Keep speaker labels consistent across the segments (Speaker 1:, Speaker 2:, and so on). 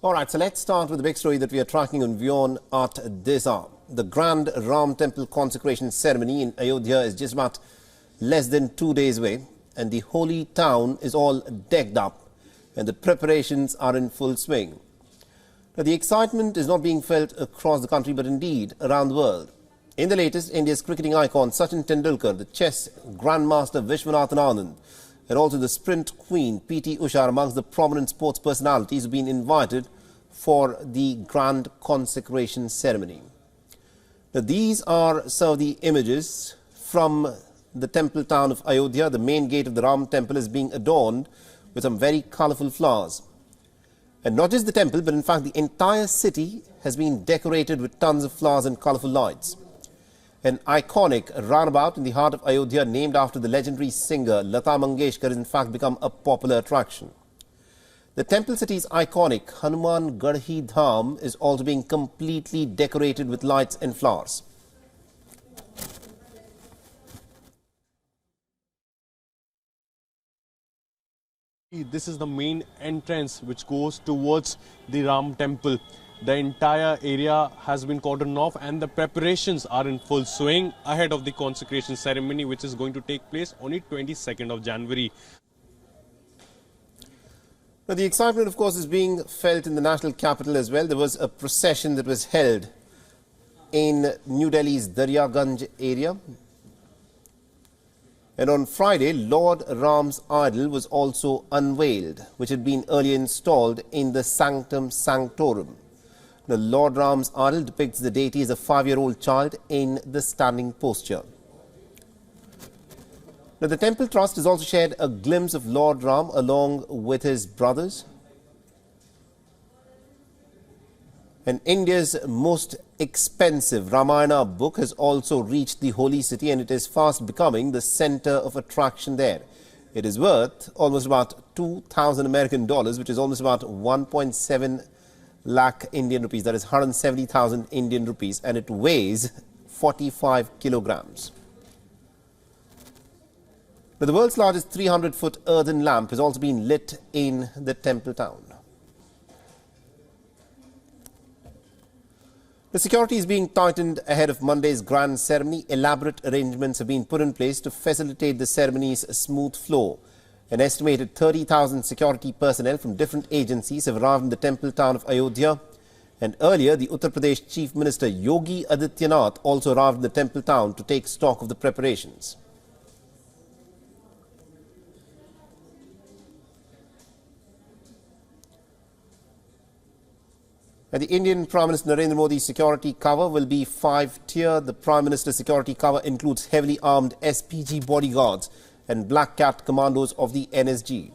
Speaker 1: All right, so let's start with the big story that we are tracking on WION at this hour. The grand Ram Temple consecration ceremony in Ayodhya is just about less than 2 days away, and the holy town is all decked up, and the preparations are in full swing. Now, the excitement is not being felt across the country, but indeed around the world. In the latest, India's cricketing icon Sachin Tendulkar, the chess grandmaster Vishwanathan Anand, and also the sprint queen P.T. Usha are amongst the prominent sports personalities who have been invited for the grand consecration ceremony. Now, these are some of the images from the temple town of Ayodhya. The main gate of the Ram temple is being adorned with some very colourful flowers. And not just the temple, but in fact the entire city has been decorated with tons of flowers and colourful lights. An iconic roundabout in the heart of Ayodhya, named after the legendary singer Lata Mangeshkar, has in fact become a popular attraction. The temple city's iconic Hanuman Garhi Dham is also being completely decorated with lights and flowers.
Speaker 2: This is the main entrance which goes towards the Ram temple. The entire area has been cordoned off and the preparations are in full swing ahead of the consecration ceremony, which is going to take place on the 22nd of January.
Speaker 1: Now, the excitement, of course, is being felt in the national capital as well. There was a procession that was held in New Delhi's Daryaganj area. And on Friday, Lord Ram's idol was also unveiled, which had been earlier installed in the sanctum sanctorum. The Lord Ram's idol depicts the deity as a 5-year-old child in the standing posture. Now, the temple trust has also shared a glimpse of Lord Ram along with his brothers. And India's most expensive Ramayana book has also reached the holy city, and it is fast becoming the center of attraction there. It is worth almost about 2,000 American dollars, which is almost about 1.7 lakh Indian rupees. That is 170,000 Indian rupees, and it weighs 45 kilograms. But the world's largest 300-foot earthen lamp has also been lit in the temple town. The security is being tightened ahead of Monday's grand ceremony. Elaborate arrangements have been put in place to facilitate the ceremony's smooth flow. An estimated 30,000 security personnel from different agencies have arrived in the temple town of Ayodhya. And earlier, the Uttar Pradesh Chief Minister Yogi Adityanath also arrived in the temple town to take stock of the preparations. And the Indian Prime Minister Narendra Modi's security cover will be 5-tier. The Prime Minister's security cover includes heavily armed SPG bodyguards and Black Cat commandos of the NSG.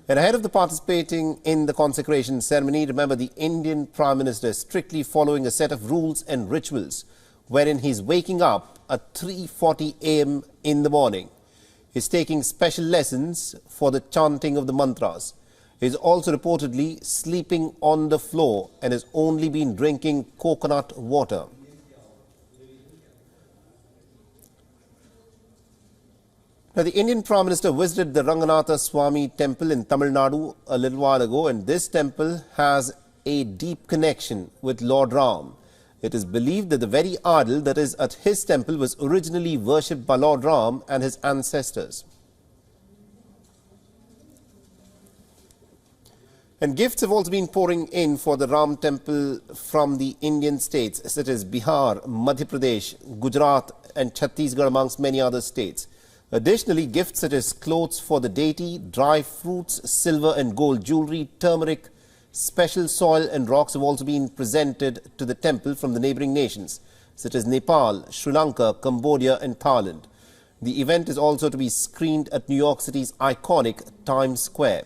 Speaker 1: And ahead of the participating in the consecration ceremony, remember, the Indian Prime Minister is strictly following a set of rules and rituals, wherein he's waking up at 3:40 a.m. in the morning. He's taking special lessons for the chanting of the mantras. He's also reportedly sleeping on the floor and has only been drinking coconut water. Now, the Indian Prime Minister visited the Ranganatha Swami temple in Tamil Nadu a little while ago, and this temple has a deep connection with Lord Ram. It is believed that the very idol that is at his temple was originally worshipped by Lord Ram and his ancestors. And gifts have also been pouring in for the Ram temple from the Indian states such as Bihar, Madhya Pradesh, Gujarat and Chhattisgarh, amongst many other states. Additionally, gifts such as clothes for the deity, dry fruits, silver and gold jewelry, turmeric, special soil and rocks have also been presented to the temple from the neighbouring nations such as Nepal, Sri Lanka, Cambodia and Thailand. The event is also to be screened at New York City's iconic Times Square.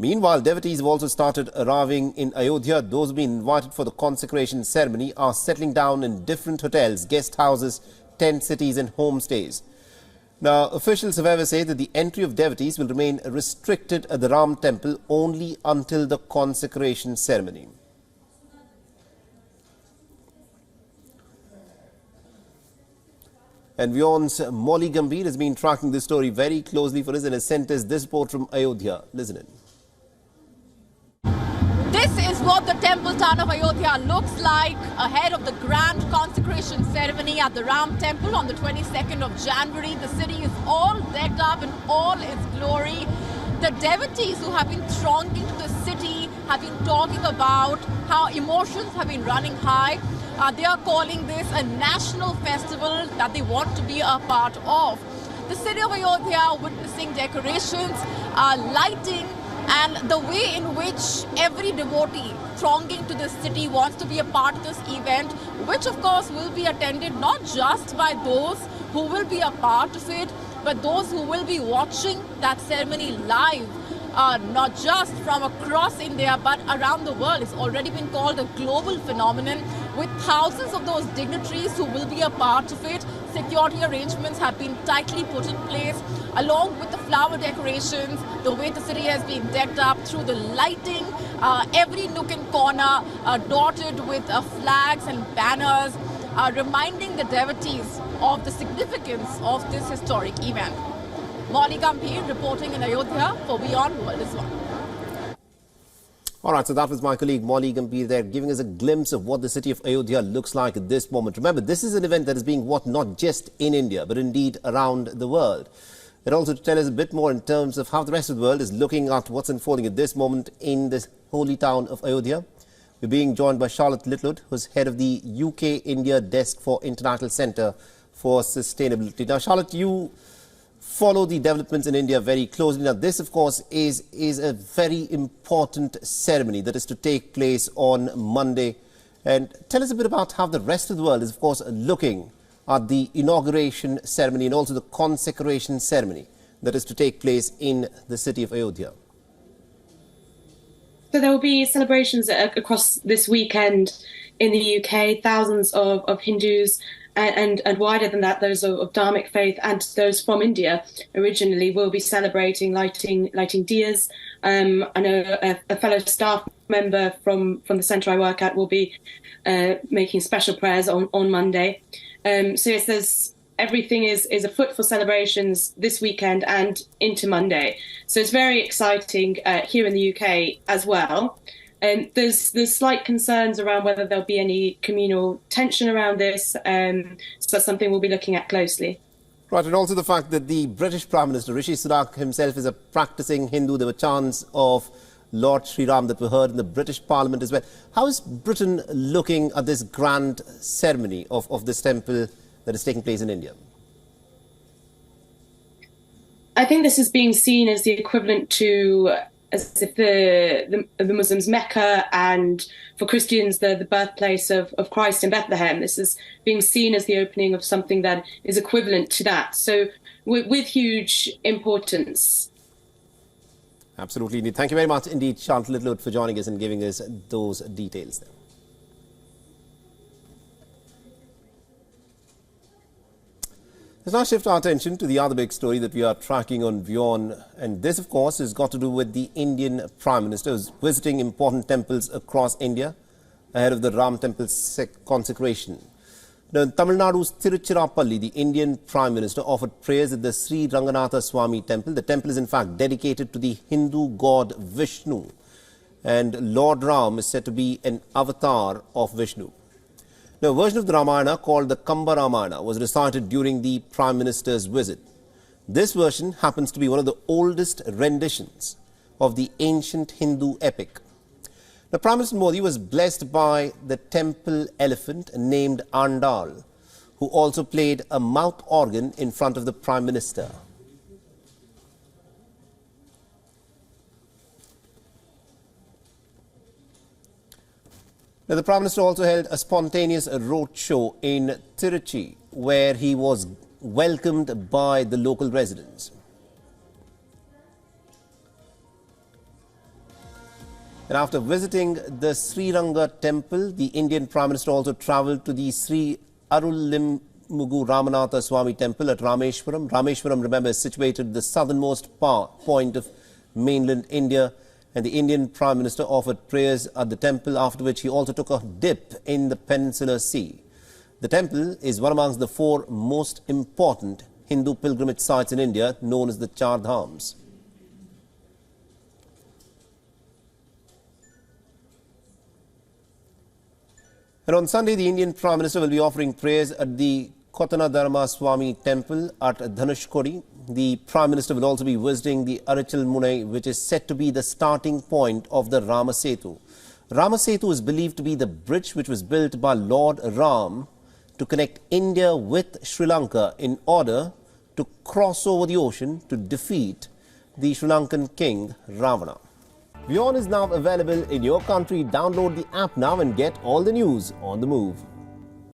Speaker 1: Meanwhile, devotees have also started arriving in Ayodhya. Those who have been invited for the consecration ceremony are settling down in different hotels, guest houses, tent cities and homestays. Now, officials however say that the entry of devotees will remain restricted at the Ram temple only until the consecration ceremony. And WION's Molly Gambhir has been tracking this story very closely for us and has sent us this report from Ayodhya. Listen in.
Speaker 3: what the temple town of Ayodhya looks like ahead of the grand consecration ceremony at the Ram temple on the 22nd of January. The city is all decked up in all its glory. The devotees who have been thronging to the city have been talking about how emotions have been running high. They are calling this a national festival that they want to be a part of. The city of Ayodhya witnessing decorations, lighting, and the way in which every devotee thronging to the city wants to be a part of this event, which of course will be attended not just by those who will be a part of it, but those who will be watching that ceremony live, not just from across India, but around the world. It's already been called a global phenomenon with thousands of those dignitaries who will be a part of it. Security arrangements have been tightly put in place, along with the flower decorations, the way the city has been decked up through the lighting, every nook and corner dotted with flags and banners, reminding the devotees of the significance of this historic event. Molly Gambhir reporting in Ayodhya for WION World is One.
Speaker 1: All right, so that was my colleague Molly Gambhir there, giving us a glimpse of what the city of Ayodhya looks like at this moment. Remember, this is an event that is being watched not just in India, but indeed around the world. And also to tell us a bit more in terms of how the rest of the world is looking at what's unfolding at this moment in this holy town of Ayodhya. We're being joined by Charlotte Littlewood, who's head of the UK-India Desk for International Centre for Sustainability. Now, Charlotte, you follow the developments in India very closely. Now, this, of course, is a very important ceremony that is to take place on Monday. And tell us a bit about how the rest of the world is, of course, looking at the inauguration ceremony and also the consecration ceremony that is to take place in the city of Ayodhya.
Speaker 4: So there will be celebrations across this weekend in the UK. Thousands of Hindus and wider than that, those of Dharmic faith and those from India originally will be celebrating, lighting diyas. I know a fellow staff member from the centre I work at will be making special prayers on Monday. So yes, everything is afoot for celebrations this weekend and into Monday. So it's very exciting here in the UK as well. And there's slight concerns around whether there'll be any communal tension around this. So that's something we'll be looking at closely.
Speaker 1: Right, and also the fact that the British Prime Minister, Rishi Sunak himself, is a practicing Hindu. There were chants of Lord Sri Ram that were heard in the British Parliament as well. How is Britain looking at this grand ceremony of this temple that is taking place in India?
Speaker 4: I think this is being seen as the equivalent to as if the Muslims' Mecca, and for Christians the birthplace of Christ in Bethlehem. This is being seen as the opening of something that is equivalent to that. So with huge importance.
Speaker 1: Absolutely indeed. Thank you very much indeed, Charlotte Littlewood, for joining us and giving us those details there. Let's now shift our attention to the other big story that we are tracking on WION, and this, of course, has got to do with the Indian Prime Minister who's visiting important temples across India ahead of the Ram Temple consecration. Now, in Tamil Nadu's Tiruchirappalli, the Indian Prime Minister offered prayers at the Sri Ranganatha Swami Temple. The temple is in fact dedicated to the Hindu god Vishnu, and Lord Ram is said to be an avatar of Vishnu. Now, a version of the Ramayana called the Kamba Ramayana was recited during the Prime Minister's visit. This version happens to be one of the oldest renditions of the ancient Hindu epic. Now, Prime Minister Modi was blessed by the temple elephant named Andal, who also played a mouth organ in front of the Prime Minister. Now, the Prime Minister also held a spontaneous road show in Tiruchi, where he was welcomed by the local residents. And after visiting the Sri Ranga temple, the Indian Prime Minister also travelled to the Sri Arulmugu Ramanatha Swami temple at Rameshwaram. Rameshwaram, remember, is situated at the southernmost point of mainland India. And the Indian Prime Minister offered prayers at the temple, after which he also took a dip in the Peninsular Sea. The temple is one amongst the 4 most important Hindu pilgrimage sites in India, known as the Char Dhams. And on Sunday, the Indian Prime Minister will be offering prayers at the Kotanadharma Swami Temple at Dhanushkodi. The Prime Minister will also be visiting the Arachal Munai, which is said to be the starting point of the Rama Setu. Rama Setu is believed to be the bridge which was built by Lord Ram to connect India with Sri Lanka in order to cross over the ocean to defeat the Sri Lankan king Ravana. WION is now available in your country. Download the app now and get all the news on the move.